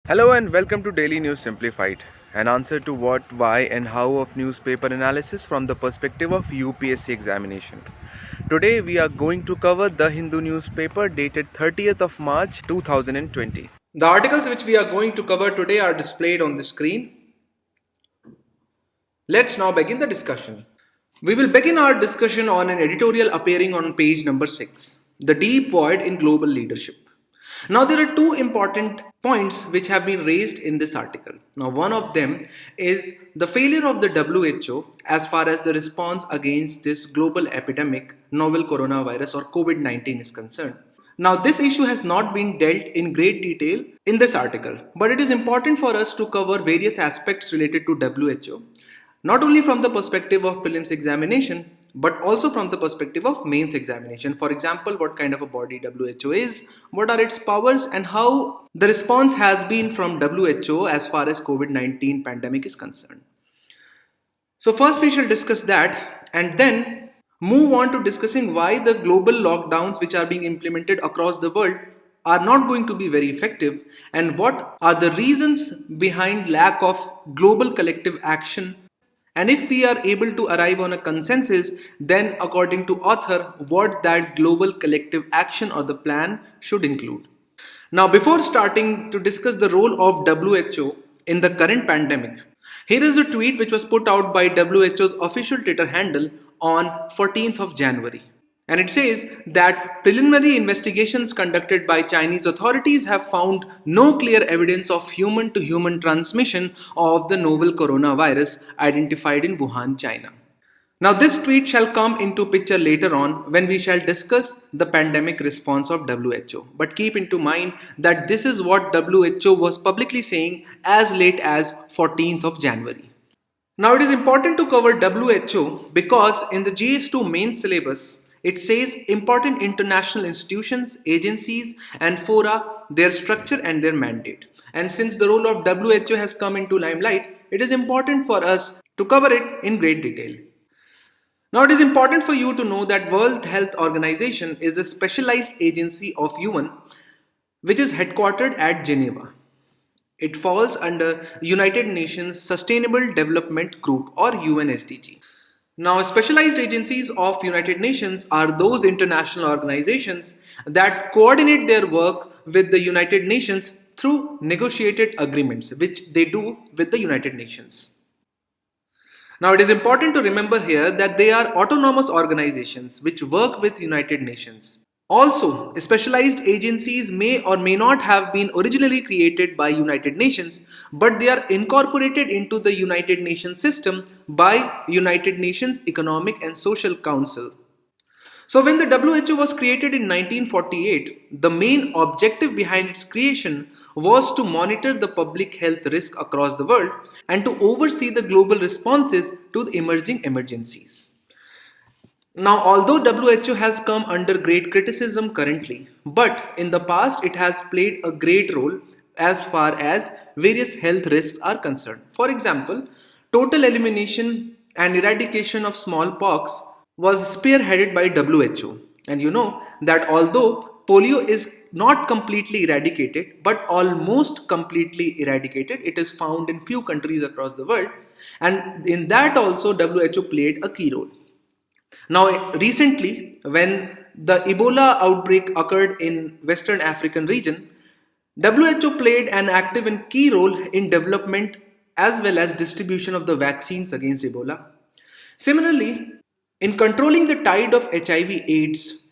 Hello and welcome to Daily News Simplified, an answer to what, why and how of newspaper analysis from the perspective of UPSC examination. Today we are going to cover the Hindu newspaper dated 30th of March 2020. The articles which we are going to cover today are displayed on the screen. Let's now begin the discussion. We will begin our discussion on an editorial appearing on page number 6, The Deep Void in Global Leadership. Now there are two important points which have been raised in this article. Now one of them is the failure of the WHO as far as the response against this global epidemic, novel coronavirus or COVID-19 is concerned. Now this issue has not been dealt in great detail in this article, but it is important for us to cover various aspects related to WHO, not only from the perspective of prelims examination, but also from the perspective of mains examination. For example, what kind of a body WHO is, what are its powers, and how the response has been from WHO as far as COVID-19 pandemic is concerned. So first we shall discuss that and then move on to discussing why the global lockdowns which are being implemented across the world are not going to be very effective, and what are the reasons behind lack of global collective action. And if we are able to arrive on a consensus, then according to author, what that global collective action or the plan should include. Now, before starting to discuss the role of WHO in the current pandemic, here is a tweet which was put out by WHO's official Twitter handle on 14th of January. And it says that preliminary investigations conducted by Chinese authorities have found no clear evidence of human-to-human transmission of the novel coronavirus identified in Wuhan, China. Now this tweet shall come into picture later on when we shall discuss the pandemic response of WHO. But keep into mind that this is what WHO was publicly saying as late as 14th of January. Now it is important to cover WHO because in the GS2 main syllabus, it says important international institutions, agencies and fora, their structure and their mandate. And since the role of WHO has come into limelight, it is important for us to cover it in great detail. Now it is important for you to know that World Health Organization is a specialized agency of UN which is headquartered at Geneva. It falls under United Nations Sustainable Development Group or UNSDG. Now, specialized agencies of United Nations are those international organizations that coordinate their work with the United Nations through negotiated agreements, which they do with the United Nations. Now, it is important to remember here that they are autonomous organizations which work with United Nations. Also, specialized agencies may or may not have been originally created by United Nations, but they are incorporated into the United Nations system by United Nations Economic and Social Council. So when the WHO was created in 1948, the main objective behind its creation was to monitor the public health risk across the world and to oversee the global responses to the emerging emergencies. Now, although WHO has come under great criticism currently, but in the past it has played a great role as far as various health risks are concerned. For example, total elimination and eradication of smallpox was spearheaded by WHO. And you know that although polio is not completely eradicated, but almost completely eradicated, it is found in few countries across the world, and in that also WHO played a key role. Now, recently, when the Ebola outbreak occurred in Western African region, WHO played an active and key role in development as well as distribution of the vaccines against Ebola. Similarly, in controlling the tide of HIV/AIDS,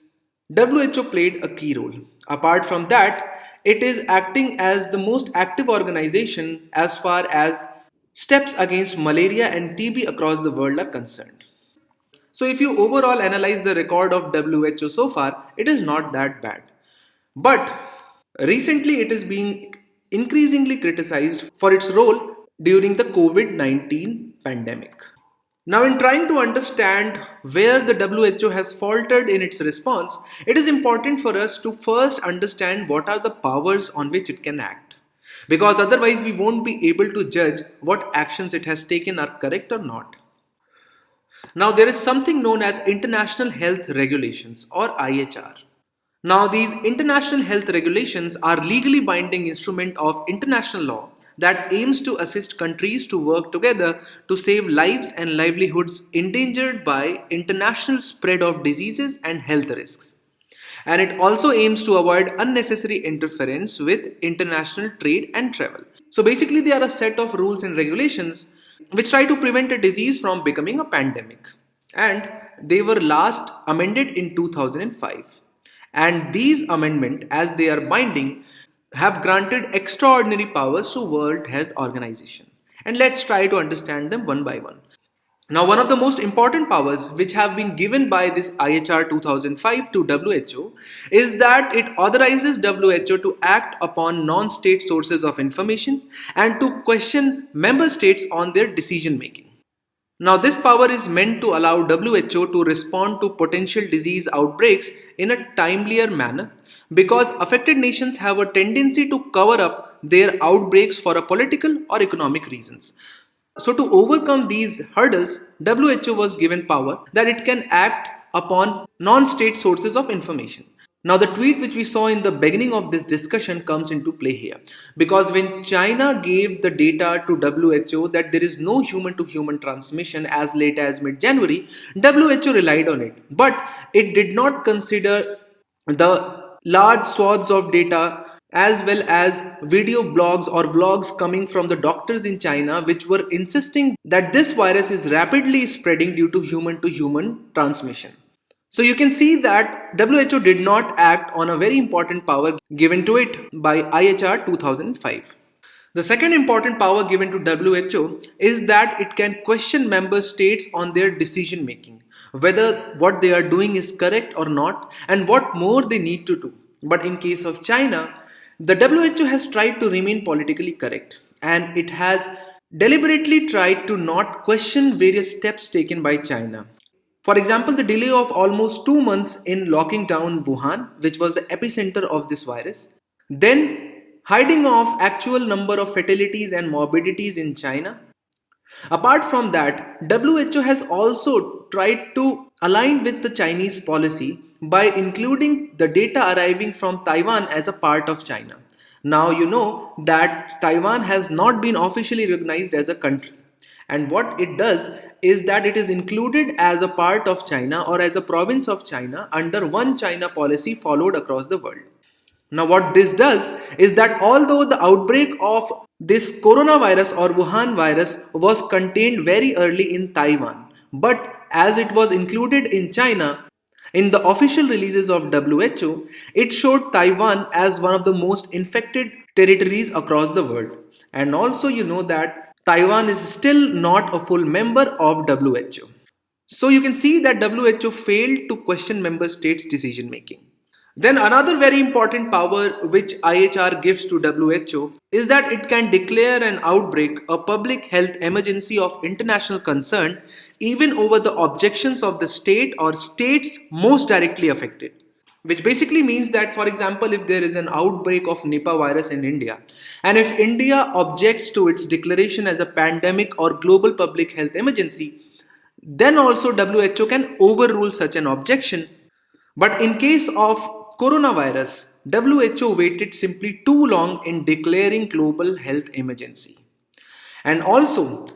WHO played a key role. Apart from that, it is acting as the most active organization as far as steps against malaria and TB across the world are concerned. So if you overall analyze the record of WHO so far, it is not that bad. But recently it is being increasingly criticized for its role during the COVID-19 pandemic. Now, in trying to understand where the WHO has faltered in its response, it is important for us to first understand what are the powers on which it can act. Because otherwise we won't be able to judge what actions it has taken are correct or not. Now, there is something known as International Health Regulations or IHR. Now, these international health regulations are legally binding instrument of international law that aims to assist countries to work together to save lives and livelihoods endangered by international spread of diseases and health risks. And it also aims to avoid unnecessary interference with international trade and travel. So basically, they are a set of rules and regulations which try to prevent a disease from becoming a pandemic. And they were last amended in 2005. And these amendments, as they are binding, have granted extraordinary powers to World Health Organization. And let's try to understand them one by one. Now, one of the most important powers which have been given by this IHR 2005 to WHO is that it authorizes WHO to act upon non-state sources of information and to question member states on their decision making. Now, this power is meant to allow WHO to respond to potential disease outbreaks in a timelier manner because affected nations have a tendency to cover up their outbreaks for a political or economic reasons. So, to overcome these hurdles, WHO was given power that it can act upon non state sources of information. Now, the tweet which we saw in the beginning of this discussion comes into play here because when China gave the data to WHO that there is no human to human transmission as late as mid January, WHO relied on it, but it did not consider the large swaths of data as well as video blogs or vlogs coming from the doctors in China which were insisting that this virus is rapidly spreading due to human transmission. So you can see that WHO did not act on a very important power given to it by IHR 2005. The second important power given to WHO is that it can question member states on their decision making, whether what they are doing is correct or not, and what more they need to do. But in case of China, the WHO has tried to remain politically correct and it has deliberately tried to not question various steps taken by China. For example, the delay of almost 2 months in locking down Wuhan, which was the epicenter of this virus, then hiding of actual number of fatalities and morbidities in China. Apart from that, WHO has also tried to align with the Chinese policy by including the data arriving from Taiwan as a part of China. Now you know that Taiwan has not been officially recognized as a country. And what it does is that it is included as a part of China or as a province of China under one China policy followed across the world. Now, what this does is that although the outbreak of this coronavirus or Wuhan virus was contained very early in Taiwan, but as it was included in China, in the official releases of WHO, it showed Taiwan as one of the most infected territories across the world. And also, you know that Taiwan is still not a full member of WHO. So, you can see that WHO failed to question member states' decision making. Then another very important power which IHR gives to WHO is that it can declare an outbreak a public health emergency of international concern even over the objections of the state or states most directly affected. Which basically means that, for example, if there is an outbreak of Nipah virus in India, and if India objects to its declaration as a pandemic or global public health emergency, then also WHO can overrule such an objection. But in case of coronavirus, WHO waited simply too long in declaring global health emergency. And also,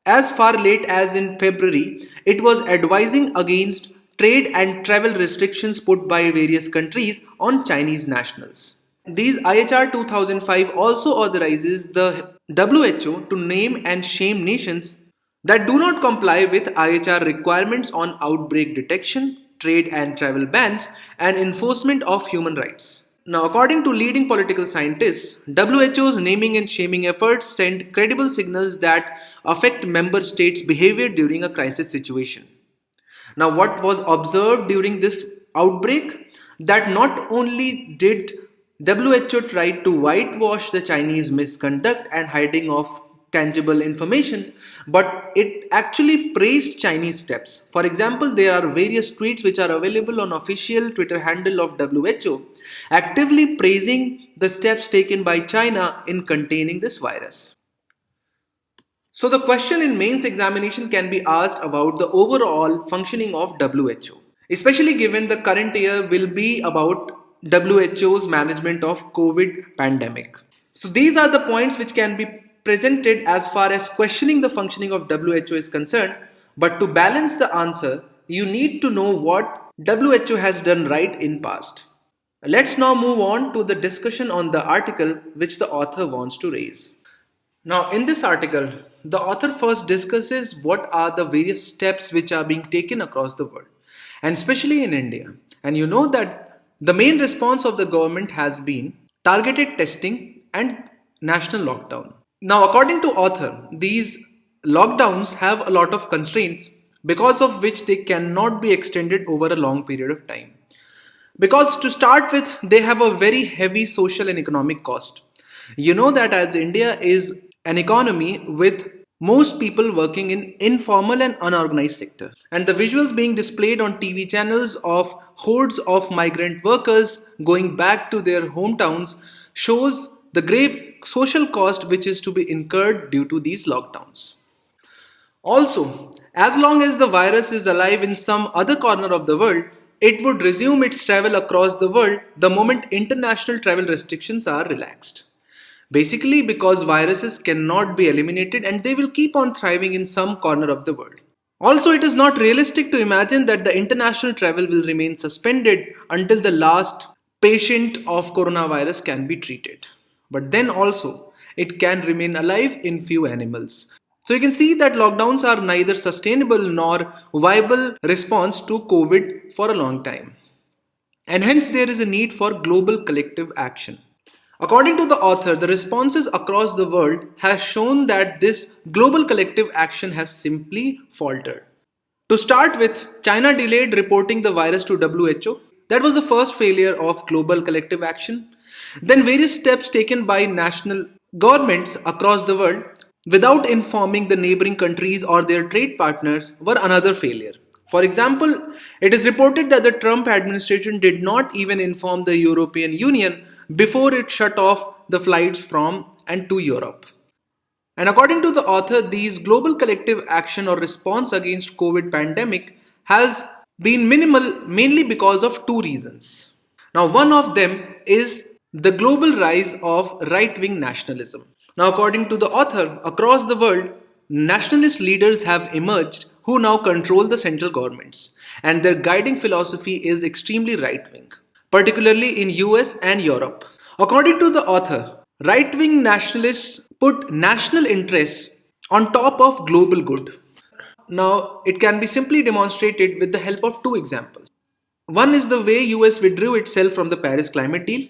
as far late as in February, it was advising against trade and travel restrictions put by various countries on Chinese nationals. These IHR 2005 also authorizes the WHO to name and shame nations that do not comply with IHR requirements on outbreak detection, trade and travel bans, and enforcement of human rights. Now, according to leading political scientists, WHO's naming and shaming efforts send credible signals that affect member states' behavior during a crisis situation. Now, what was observed during this outbreak? That not only did WHO try to whitewash the Chinese misconduct and hiding of tangible information, but it actually praised Chinese steps. For example, there are various tweets which are available on official Twitter handle of WHO actively praising the steps taken by China in containing this virus. So the question in mains examination can be asked about the overall functioning of WHO, especially given the current year will be about WHO's management of COVID pandemic. So these are the points which can be presented as far as questioning the functioning of WHO is concerned, but to balance the answer, you need to know what WHO has done right in past. Let's now move on to the discussion on the article which the author wants to raise. Now, in this article, the author first discusses what are the various steps which are being taken across the world, and especially in India. And you know that the main response of the government has been targeted testing and national lockdown. Now, according to author, these lockdowns have a lot of constraints because of which they cannot be extended over a long period of time. Because to start with, they have a very heavy social and economic cost. You know that as India is an economy with most people working in informal and unorganized sector, and the visuals being displayed on TV channels of hordes of migrant workers going back to their hometowns shows the grave social cost which is to be incurred due to these lockdowns. Also, as long as the virus is alive in some other corner of the world, it would resume its travel across the world the moment international travel restrictions are relaxed. Basically, because viruses cannot be eliminated and they will keep on thriving in some corner of the world. Also, it is not realistic to imagine that the international travel will remain suspended until the last patient of coronavirus can be treated. But then also, it can remain alive in few animals. So you can see that lockdowns are neither sustainable nor viable response to COVID for a long time. And hence there is a need for global collective action. According to the author, the responses across the world has shown that this global collective action has simply faltered. To start with, China delayed reporting the virus to WHO. That was the first failure of global collective action. Then various steps taken by national governments across the world without informing the neighboring countries or their trade partners were another failure. For example, it is reported that the Trump administration did not even inform the European Union before it shut off the flights from and to Europe. And according to the author, these global collective action or response against COVID pandemic has been minimal mainly because of two reasons. Now, one of them is the global rise of right-wing nationalism. Now, according to the author, across the world, nationalist leaders have emerged who now control the central governments, and their guiding philosophy is extremely right-wing, particularly in US and Europe. According to the author, right-wing nationalists put national interests on top of global good. Now, it can be simply demonstrated with the help of two examples. One is the way US withdrew itself from the Paris climate deal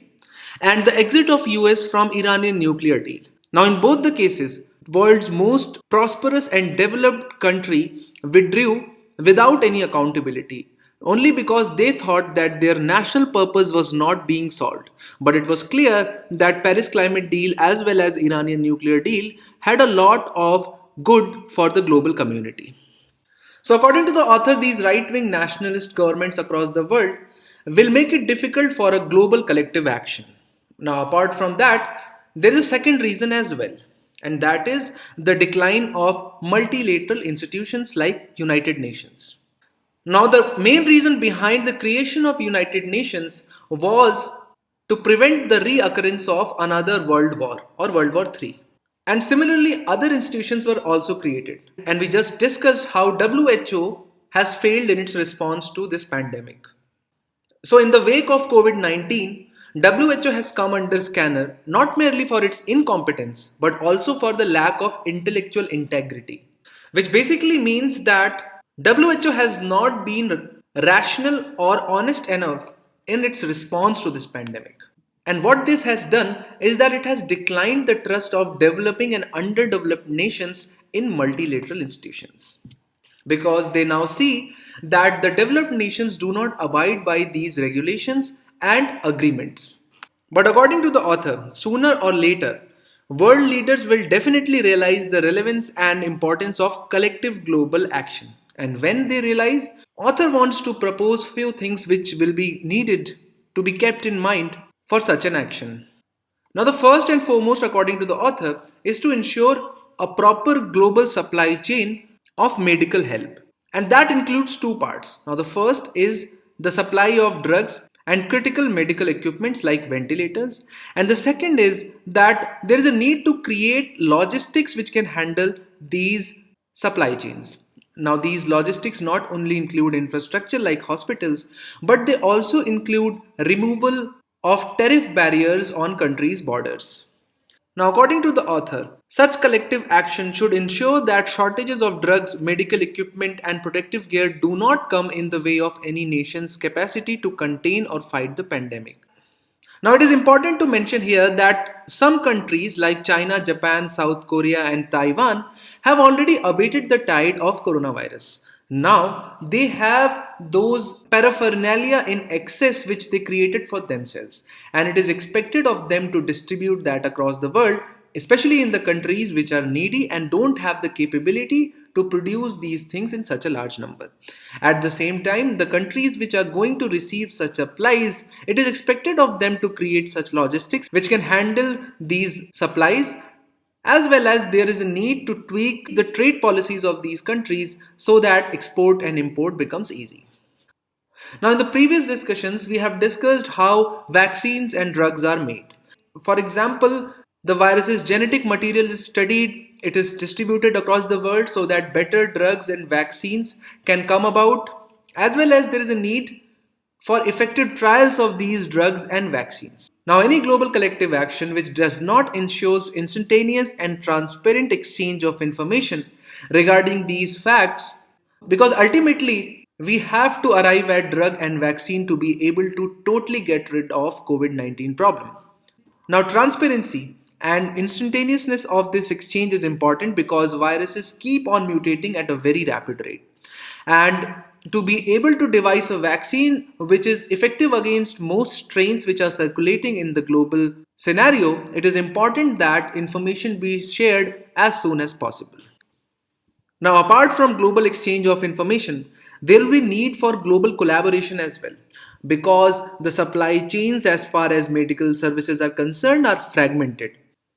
and the exit of US from Iranian nuclear deal. Now, in both the cases, world's most prosperous and developed country withdrew without any accountability, only because they thought that their national purpose was not being solved. But it was clear that Paris climate deal as well as Iranian nuclear deal had a lot of good for the global community. So according to the author, these right-wing nationalist governments across the world will make it difficult for a global collective action. Now apart from that, there is a second reason as well, and that is the decline of multilateral institutions like United Nations. Now the main reason behind the creation of United Nations was to prevent the reoccurrence of another world war or World War III. And similarly, other institutions were also created. And we just discussed how WHO has failed in its response to this pandemic. So in the wake of COVID-19, WHO has come under scanner not merely for its incompetence but also for the lack of intellectual integrity, which basically means that WHO has not been rational or honest enough in its response to this pandemic. And what this has done is that it has declined the trust of developing and underdeveloped nations in multilateral institutions, because they now see that the developed nations do not abide by these regulations and agreements. But according to the author, sooner or later, world leaders will definitely realize the relevance and importance of collective global action. And when they realize, author wants to propose few things which will be needed to be kept in mind for such an action. Now, the first and foremost, according to the author, is to ensure a proper global supply chain of medical help. And that includes two parts. Now, the first is the supply of drugs and critical medical equipments like ventilators. And the second is that there is a need to create logistics which can handle these supply chains. Now, these logistics not only include infrastructure like hospitals, but they also include removal of tariff barriers on countries' borders. Now, according to the author, such collective action should ensure that shortages of drugs, medical equipment, and protective gear do not come in the way of any nation's capacity to contain or fight the pandemic. Now, it is important to mention here that some countries like China, Japan, South Korea, and Taiwan have already abated the tide of coronavirus. Now, they have those paraphernalia in excess which they created for themselves, and it is expected of them to distribute that across the world, especially in the countries which are needy and don't have the capability to produce these things in such a large number. At the same time, the countries which are going to receive such supplies, it is expected of them to create such logistics which can handle these supplies, as well as there is a need to tweak the trade policies of these countries so that export and import becomes easy. Now, in the previous discussions, we have discussed how vaccines and drugs are made. For example, the virus's genetic material is studied, it is distributed across the world so that better drugs and vaccines can come about, as well as there is a need for effective trials of these drugs and vaccines. Now, any global collective action which does not ensure instantaneous and transparent exchange of information regarding these facts, because ultimately we have to arrive at drug and vaccine to be able to totally get rid of COVID-19 problem. Now, transparency and instantaneousness of this exchange is important because viruses keep on mutating at a very rapid rate. And to be able to devise a vaccine which is effective against most strains which are circulating in the global scenario, it is important that information be shared as soon as possible. Now, apart from global exchange of information, there will be need for global collaboration as well because the supply chains as far as medical services are concerned are fragmented.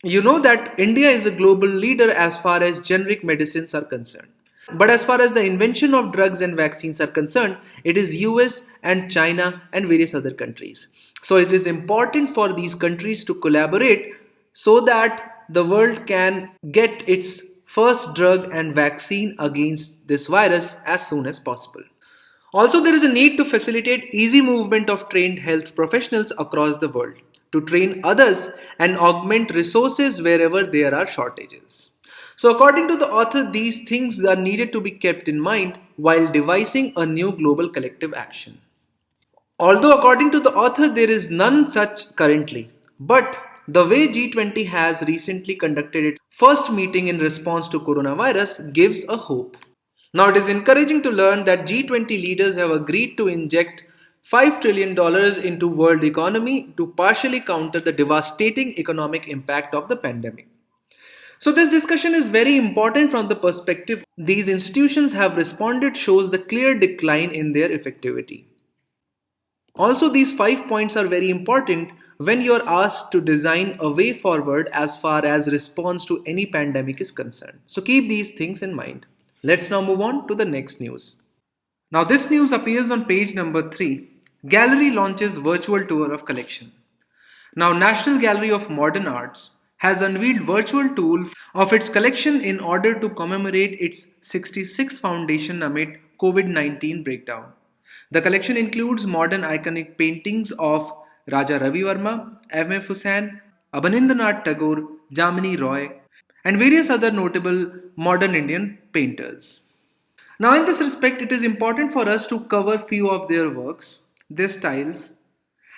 You know that India is a global leader as far as generic medicines are concerned. But as far as the invention of drugs and vaccines are concerned, it is US and China and various other countries. So it is important for these countries to collaborate so that the world can get its first drug and vaccine against this virus as soon as possible. Also, there is a need to facilitate easy movement of trained health professionals across the world to train others and augment resources wherever there are shortages. So, according to the author, these things are needed to be kept in mind while devising a new global collective action. Although, according to the author, there is none such currently, but the way G20 has recently conducted its first meeting in response to coronavirus gives a hope. Now, it is encouraging to learn that G20 leaders have agreed to inject $5 trillion into world economy to partially counter the devastating economic impact of the pandemic. So this discussion is very important from the perspective these institutions have responded shows the clear decline in their effectivity. Also, these 5 points are very important when you are asked to design a way forward as far as response to any pandemic is concerned. So keep these things in mind. Let's now move on to the next news. Now this news appears on page number 3. Gallery launches virtual tour of collection. Now National Gallery of Modern Arts has unveiled virtual tool of its collection in order to commemorate its 66th foundation amid COVID-19 breakdown. The collection includes modern iconic paintings of Raja Ravi Verma, M.F. Hussain, Abanindranath Tagore, Jamini Roy, and various other notable modern Indian painters. Now, in this respect, it is important for us to cover few of their works, their styles,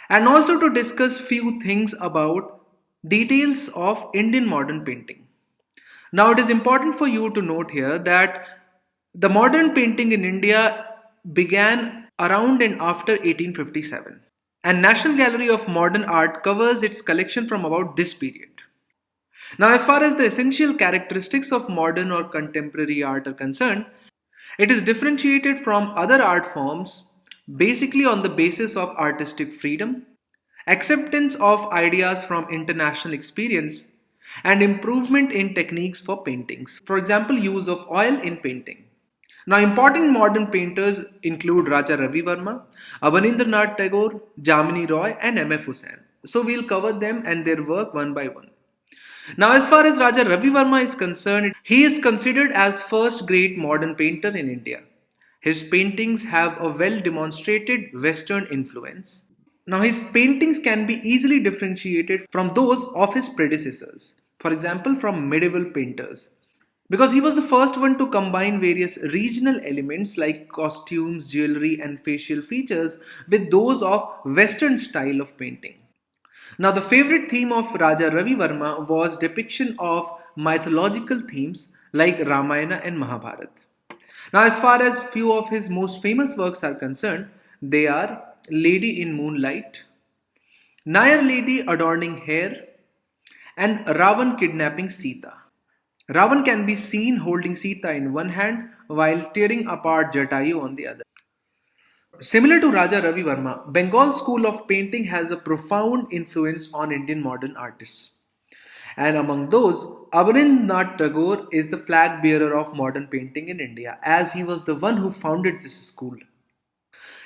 and also to discuss few things about details of Indian modern painting. Now, it is important for you to note here that the modern painting in India began around and after 1857, and National Gallery of Modern Art covers its collection from about this period. Now, as far as the essential characteristics of modern or contemporary art are concerned, it is differentiated from other art forms basically on the basis of artistic freedom, acceptance of ideas from international experience, and improvement in techniques for paintings. For example, use of oil in painting. Now, important modern painters include Raja Ravi Verma, Abanindranath Tagore, Jamini Roy, and M.F. Hussain. So, we'll cover them and their work one by one. Now, as far as Raja Ravi Verma is concerned, he is considered as first great modern painter in India. His paintings have a well demonstrated Western influence. Now, his paintings can be easily differentiated from those of his predecessors, for example, from medieval painters, because he was the first one to combine various regional elements like costumes, jewelry, and facial features with those of Western style of painting. Now, the favorite theme of Raja Ravi Verma was depiction of mythological themes like Ramayana and Mahabharata. Now, as far as few of his most famous works are concerned, they are Lady in Moonlight, Nair Lady Adorning Hair, and Ravan Kidnapping Sita. Ravan can be seen holding Sita in one hand while tearing apart Jatayu on the other. Similar to Raja Ravi Verma, Bengal school of painting has a profound influence on Indian modern artists. And among those, Abanindranath Tagore is the flag bearer of modern painting in India, as he was the one who founded this school.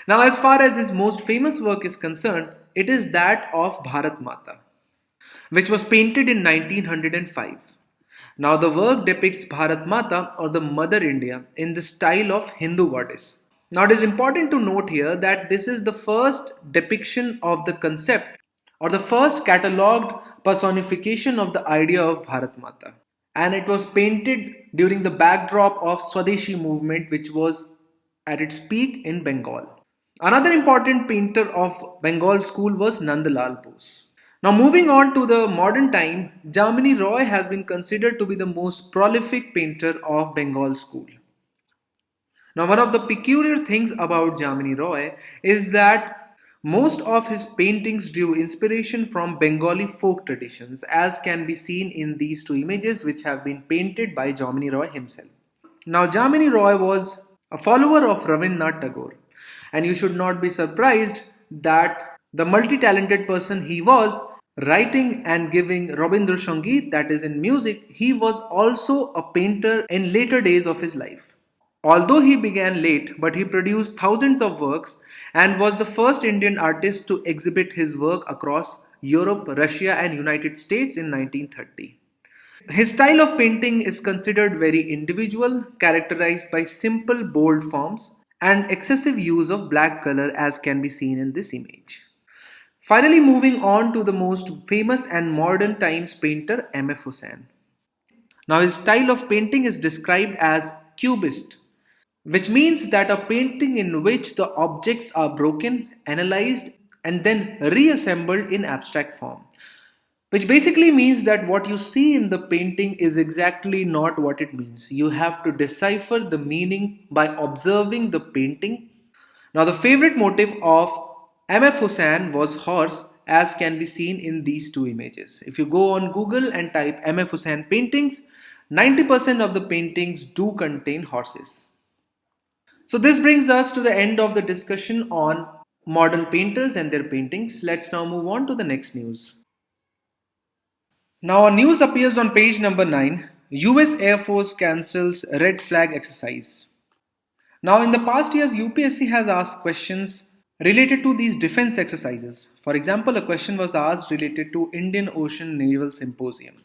Now, as far as his most famous work is concerned, it is that of Bharat Mata, which was painted in 1905. Now, the work depicts Bharat Mata or the Mother India in the style of Hindu goddess. Now, it is important to note here that this is the first depiction of the concept or the first catalogued personification of the idea of Bharat Mata. And it was painted during the backdrop of Swadeshi movement, which was at its peak in Bengal. Another important painter of Bengal school was Nandalal Bose. Now, moving on to the modern time, Jamini Roy has been considered to be the most prolific painter of Bengal school. Now, one of the peculiar things about Jamini Roy is that most of his paintings drew inspiration from Bengali folk traditions, as can be seen in these two images which have been painted by Jamini Roy himself. Now, Jamini Roy was a follower of Rabindranath Tagore, and you should not be surprised that the multi-talented person he was, writing and giving Rabindra Sangeet, that is in music, he was also a painter in later days of his life. Although he began late, but he produced thousands of works and was the first Indian artist to exhibit his work across Europe, Russia, and United States in 1930. His style of painting is considered very individual, characterized by simple, bold forms and excessive use of black color, as can be seen in this image. Finally, moving on to the most famous and modern times painter, M.F. Hussain. Now, his style of painting is described as cubist, which means that a painting in which the objects are broken, analyzed, and then reassembled in abstract form. Which basically means that what you see in the painting is exactly not what it means. You have to decipher the meaning by observing the painting. Now, the favorite motif of M.F. Hussain was horse, as can be seen in these two images. If you go on Google and type M.F. Hussain paintings, 90% of the paintings do contain horses. So this brings us to the end of the discussion on modern painters and their paintings. Let's now move on to the next news. Now, a news appears on page number 9. US Air Force cancels red flag exercise. Now, in the past years, UPSC has asked questions related to these defense exercises. For example, a question was asked related to Indian Ocean Naval Symposium.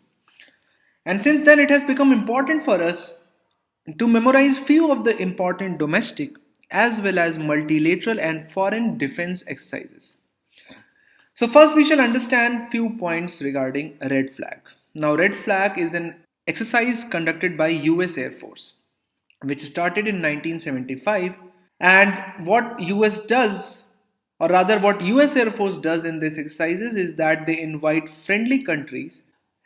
And since then, it has become important for us to memorize few of the important domestic as well as multilateral and foreign defense exercises. So first we shall understand few points regarding red flag. Now, red flag is an exercise conducted by US Air Force, which started in 1975, and what US does, or rather what US Air Force does in these exercises, is that they invite friendly countries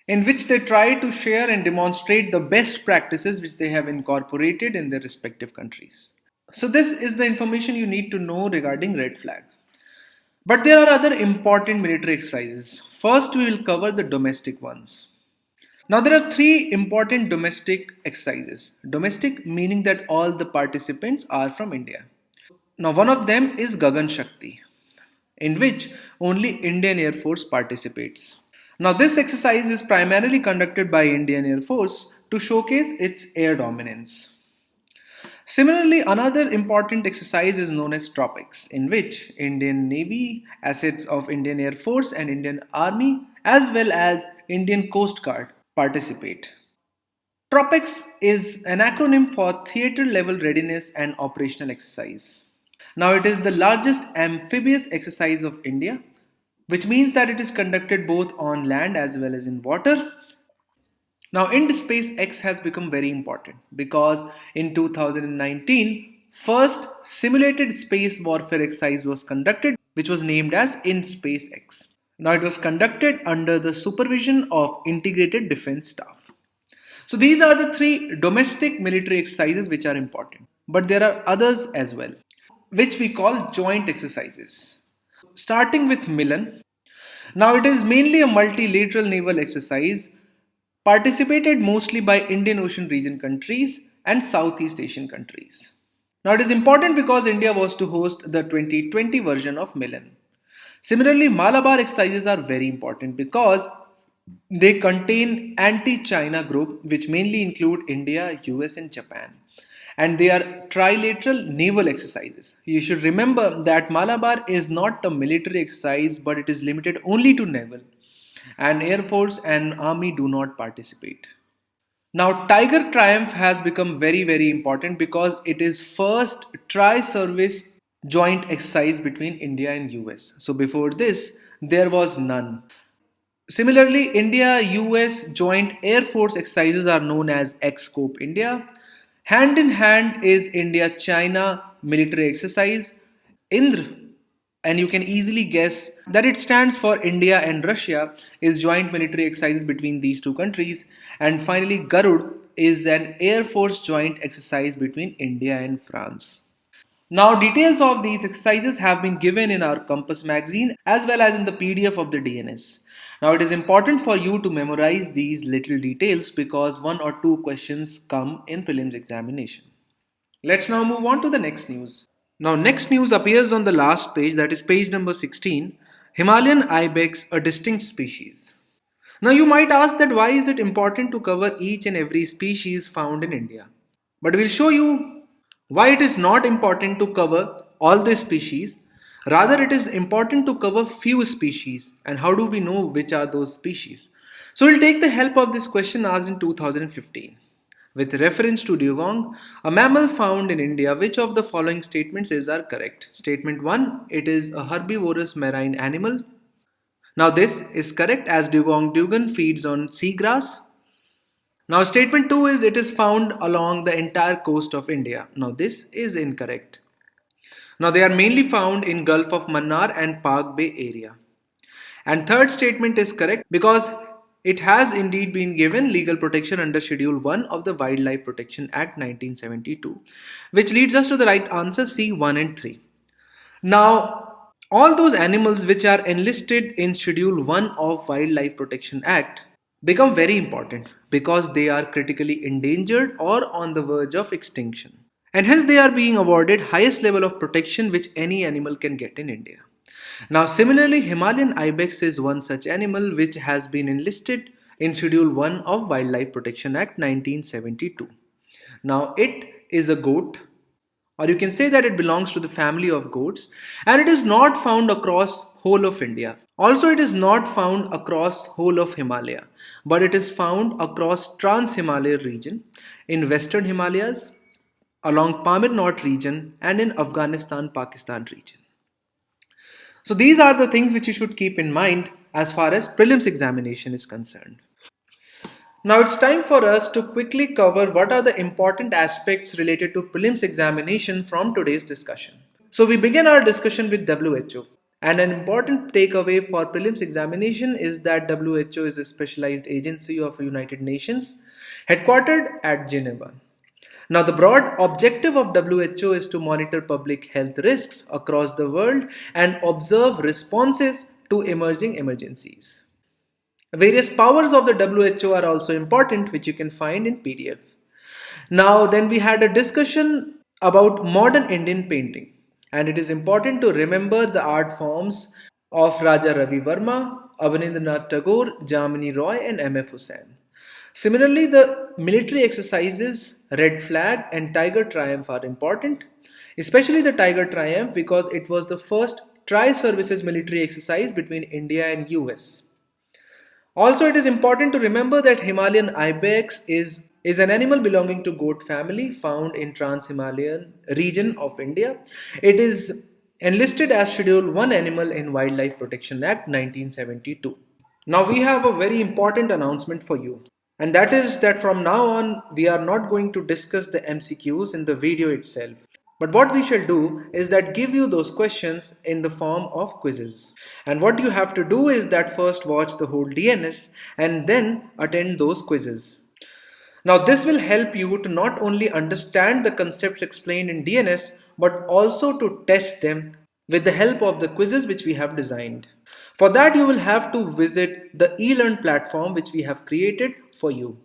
in which they try to share and demonstrate the best practices which they have incorporated in their respective countries. So this is the information you need to know regarding red flag. But there are other important military exercises. First, we will cover the domestic ones. Now, there are three important domestic exercises. Domestic meaning that all the participants are from India. Now, one of them is Gagan Shakti, in which only Indian Air Force participates. Now, this exercise is primarily conducted by Indian Air Force to showcase its air dominance. Similarly, another important exercise is known as Tropics, in which Indian Navy, assets of Indian Air Force and Indian Army, as well as Indian Coast Guard participate. Tropics is an acronym for Theatre Level Readiness and Operational Exercise. Now, it is the largest amphibious exercise of India, which means that it is conducted both on land as well as in water. Now, in space, X has become very important because in 2019, first simulated space warfare exercise was conducted, which was named as In Space X. Now, it was conducted under the supervision of Integrated Defense Staff. So, these are the three domestic military exercises which are important, but there are others as well, which we call joint exercises. Starting with Milan. Now, it is mainly a multilateral naval exercise participated mostly by Indian Ocean region countries and Southeast Asian countries. Now, it is important because India was to host the 2020 version of Milan. Similarly, Malabar exercises are very important because they contain anti-China group which mainly include India, US and Japan. And they are trilateral naval exercises. You should remember that Malabar is not a military exercise but it is limited only to naval. And Air Force and Army do not participate. Now, Tiger Triumph has become very important because it is first tri-service joint exercise between India and US. So before this, there was none. Similarly, India-US joint Air Force exercises are known as X-Scope India. Hand in hand is India-China military exercise, Indra, and you can easily guess that it stands for India and Russia is joint military exercises between these two countries. And finally, Garud is an Air Force joint exercise between India and France. Now, details of these exercises have been given in our Compass magazine as well as in the PDF of the DNS. Now, it is important for you to memorize these little details because one or two questions come in prelims examination. Let's now move on to the next news. Now, next news appears on the last page, that is page number 16, Himalayan Ibex, a distinct species. Now, you might ask that why is it important to cover each and every species found in India? But we'll show you why it is not important to cover all the species. Rather, it is important to cover few species. And how do we know which are those species? So, we'll take the help of this question asked in 2015. With reference to dugong, a mammal found in India, which of the following statements are correct? Statement 1, it is a herbivorous marine animal. Now this is correct as dugong feeds on seagrass. Now statement 2 is it is found along the entire coast of India. Now this is incorrect. Now they are mainly found in Gulf of Mannar and Park Bay area. And third statement is correct because it has indeed been given legal protection under Schedule 1 of the Wildlife Protection Act 1972, which leads us to the right answer C, 1 and 3. Now, all those animals which are enlisted in Schedule 1 of Wildlife Protection Act become very important because they are critically endangered or on the verge of extinction. And hence they are being awarded highest level of protection which any animal can get in India. Now similarly, Himalayan Ibex is one such animal which has been enlisted in Schedule 1 of Wildlife Protection Act 1972. Now it is a goat, or you can say that it belongs to the family of goats, and it is not found across whole of India. Also, it is not found across whole of Himalaya, but it is found across Trans-Himalayan region, in Western Himalayas, along Pamir North region, and in Afghanistan-Pakistan region. So these are the things which you should keep in mind as far as prelims examination is concerned. Now it's time for us to quickly cover what are the important aspects related to prelims examination from today's discussion. So we begin our discussion with WHO. And an important takeaway for prelims examination is that WHO is a specialized agency of United Nations headquartered at Geneva. Now, the broad objective of WHO is to monitor public health risks across the world and observe responses to emerging emergencies. Various powers of the WHO are also important, which you can find in PDF. Now, then we had a discussion about modern Indian painting, and it is important to remember the art forms of Raja Ravi Verma, Abanindranath Tagore, Jamini Roy, and M.F. Hussain. Similarly, the military exercises Red Flag and Tiger Triumph are important, especially the Tiger Triumph because it was the first tri-services military exercise between India and US. Also, it is important to remember that Himalayan Ibex is an animal belonging to goat family found in Trans-Himalayan region of India. It is enlisted as Schedule 1 animal in Wildlife Protection Act 1972. Now we have a very important announcement for you. And that is that from now on, we are not going to discuss the MCQs in the video itself. But what we shall do is that give you those questions in the form of quizzes. And what you have to do is that first watch the whole DNS and then attend those quizzes. Now this will help you to not only understand the concepts explained in DNS but also to test them with the help of the quizzes which we have designed. For that you will have to visit the ELEARN platform which we have created for you.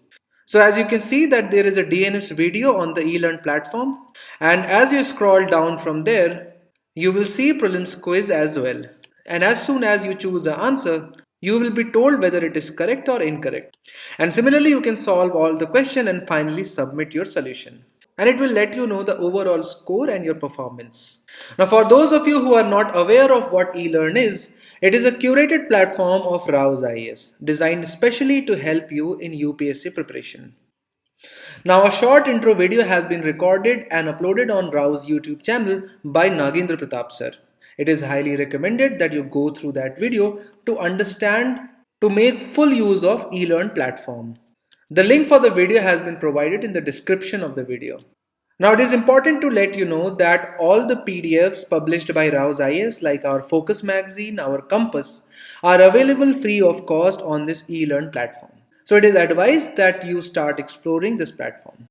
So as you can see that there is a DNS video on the ELEARN platform, and as you scroll down from there, you will see prelims quiz as well. And as soon as you choose the answer, you will be told whether it is correct or incorrect. And similarly, you can solve all the question and finally submit your solution. And it will let you know the overall score and your performance. Now for those of you who are not aware of what ELEARN is, it is a curated platform of RAU'S IAS designed specially to help you in UPSC preparation. Now a short intro video has been recorded and uploaded on RAU'S YouTube channel by Nagendra Pratap sir. It is highly recommended that you go through that video to understand to make full use of ELEARN platform. The link for the video has been provided in the description of the video. Now it is important to let you know that all the PDFs published by RAU'S IAS like our Focus magazine, our Compass are available free of cost on this ELEARN platform. So it is advised that you start exploring this platform.